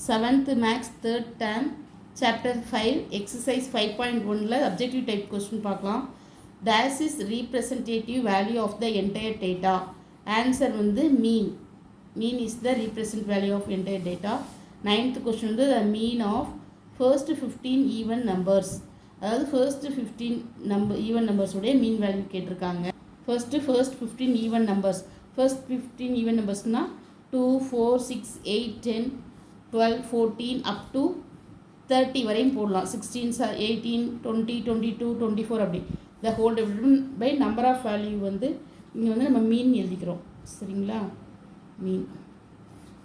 7th Max 3rd term Chapter 5 Exercise 5.1 Objective type question பார்க்கலாம். Dash is representative value of the entire data. Answer வந்து mean. Mean is the represent value of entire data. 9th question வந்து the mean of first 15 even numbers. அதாவது first 15 even numbers உடைய mean value கேட்டிருக்காங்க. First 15 even numbers. First 15 even numbersனா 2, 4, 6, 8, 10, 12, 14 up to 30 வரையும் போடலாம். 16, 18, 20, 22, 24 அப்படி. The whole divided by number of value வந்து இங்கே வந்து நம்ம மீன் எழுதிக்கிறோம். சரிங்களா? மீன்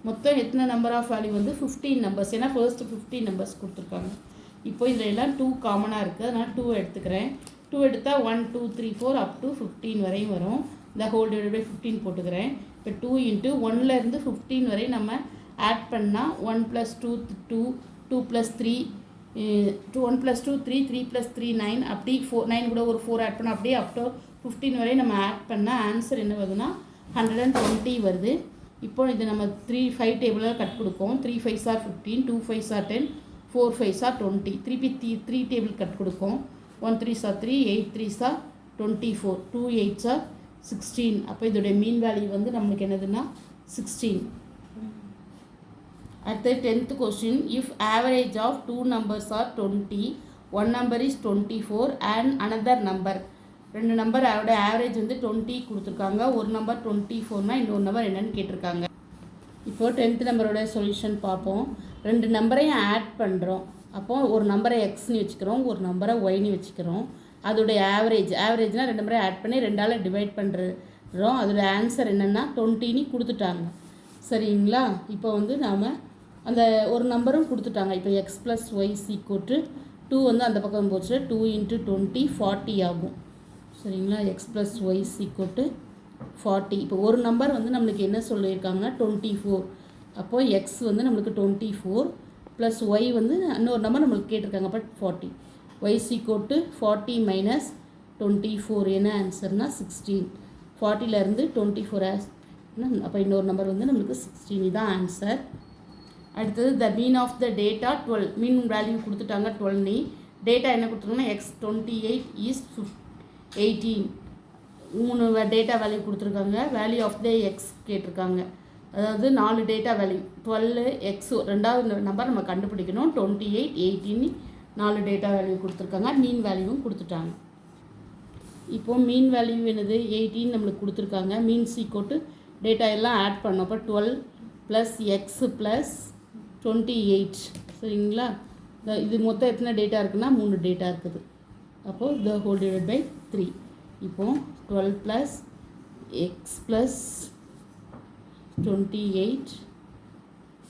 மொத்தம் எத்தனை நம்பர் ஆஃப் வேல்யூ வந்து 15 நம்பர்ஸ். ஏன்னா ஃபர்ஸ்ட் 15 நம்பர்ஸ் கொடுத்துருக்காங்க. இப்போ இதில் எல்லாம் 2 காமனாக இருக்குது. அதனால் 2 எடுத்துக்கிறேன். 2 எடுத்தால் 1, 2, 3, 4 up to 15 வரையும் வரும். The whole divided by 15 போட்டுக்கிறேன். இப்போ 2 into 1லேருந்து 15 வரை நம்ம ஆட் பண்ணால் 1 + 2 2, 2 + 3 1 + 2 3, 3 + 3 9 அப்படி 9 கூட ஒரு 4 ஆட் பண்ணால் அப்படியே அப் டு 15 வரை நம்ம ஆட் பண்ணால் ஆன்சர் என்ன வருதுன்னா 120 வருது. இப்போ இது நம்ம 5 டேபிளில் கட் கொடுப்போம். 3 5s are 15, 2 5s are 10, 4 5s are 20. திருப்பி 3 டேபிள் கட் கொடுப்போம். 1 3s are 3, 8 3s are 24, 2 8s are 16. அப்போ இதோடைய மீன் வேல்யூ வந்து நம்மளுக்கு என்னதுன்னா 16. At the 10th question, if average of two numbers are 20, one number is 24 and another number, ரெண்டு number average வந்து 20 கொடுத்துருக்காங்க. ஒரு நம்பர் 24னா இன்னொரு நம்பர் என்னன்னு கேட்டிருக்காங்க. இப்போது 10th நம்பரோட சொல்யூஷன் பார்ப்போம். ரெண்டு நம்பரையும் ஆட் பண்ணுறோம். அப்போது ஒரு நம்பரை எக்ஸ்னு வச்சுக்கிறோம், ஒரு நம்பரை ஒய்னு வச்சுக்கிறோம். அதோடைய ஆவரேஜ்னால் ரெண்டு நம்பரை ஆட் பண்ணி 2ஆல் டிவைட் பண்ணுறோம். அதோட ஆன்சர் என்னென்னா 20ன்னு கொடுத்துட்டாங்க. சரிங்களா? இப்போ வந்து நாம் அந்த ஒரு நம்பரும் கொடுத்துட்டாங்க. இப்போ எக்ஸ் ப்ளஸ் ஒய் = 2 வந்து அந்த பக்கம் போச்சு. 2 × 20 40 ஆகும். சரிங்களா? X plus y = 40. இப்போ ஒரு நம்பர் வந்து நம்மளுக்கு என்ன சொல்லியிருக்காங்கன்னா 24. அப்போது எக்ஸ் வந்து நம்மளுக்கு 24 ப்ளஸ் ஒய் வந்து இன்னொரு நம்பர் நம்மளுக்கு கேட்டிருக்காங்க. பட் 40. ஒய் = 40 - 24 என்ன ஆன்சர்னால் 16. 40லேருந்து 24 அப்போ இன்னொரு நம்பர் வந்து நம்மளுக்கு 16 தான் ஆன்சர். அடுத்தது the mean of the data 12. Mean value கொடுத்துட்டாங்க 12. டேட்டா என்ன கொடுத்துருக்காங்கன்னா x 28 is 18. 3 டேட்டா வேல்யூ கொடுத்துருக்காங்க. வேல்யூ ஆஃப் த எக்ஸ் கேட்டிருக்காங்க. அதாவது 4 டேட்டா வேல்யூ 12 எக்ஸ் ரெண்டாவது நம்பர் நம்ம கண்டுபிடிக்கணும். 28 18 4 டேட்டா வேல்யூ கொடுத்துருக்காங்க. மீன் வேல்யூவும் கொடுத்துட்டாங்க. இப்போது மீன் வேல்யூ என்னது 18 நம்மளுக்கு கொடுத்துருக்காங்க. மீன் = டேட்டா எல்லாம் ஆட் பண்ணோம். அப்போ 12 + எக்ஸ் + 28. சரிங்களா? இது மொத்தம் எத்தனை டேட்டா இருக்குன்னா 3 டேட்டா இருக்குது. அப்போது the whole divided by 3. இப்போது 12 + x + 28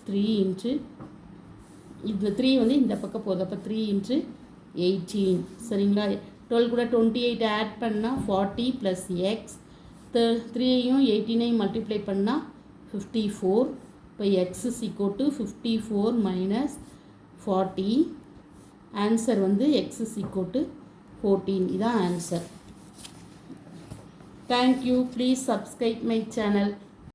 3 × இந்த 3 வந்து இந்த பக்கம் போகுது. அப்போ 3 × 18. சரிங்களா? 12 கூட 28 ஆட் பண்ணால் 40 + x 3யும் 18ஐயும் மல்டிப்ளை பண்ணால் 54. இப்போ x = 54 - 40. ஆன்சர் வந்து x = 14. இதான் answer. Thank you. Please subscribe my channel.